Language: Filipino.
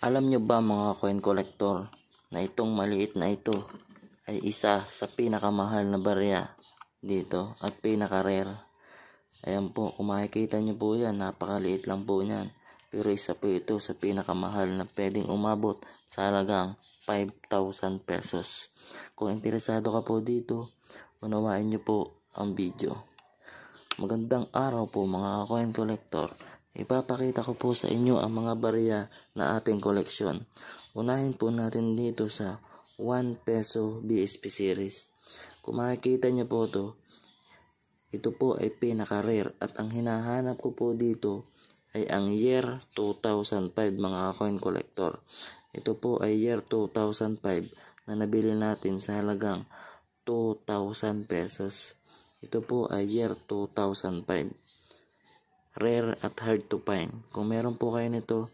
Alam nyo ba mga coin collector na itong maliit na ito ay isa sa pinakamahal na barya dito at pinaka-rare. Ayan po, kung makikita nyo po yan, napakaliit lang po yan. Pero isa po ito sa pinakamahal na pwedeng umabot sa halagang 5,000 pesos. Kung interesado ka po dito, unawain nyo po ang video. Magandang araw po mga coin collector. Ipapakita ko po sa inyo ang mga barya na ating koleksyon. Unahin po natin dito sa 1 peso BSP series. Kung makikita nyo po ito po ay pinaka-rare at ang hinahanap ko po dito ay ang year 2005 mga coin collector. Ito po ay year 2005 na nabili natin sa halagang 2,000 pesos. Ito po ay year 2005. Rare at hard to find. Kung meron po kayo nito,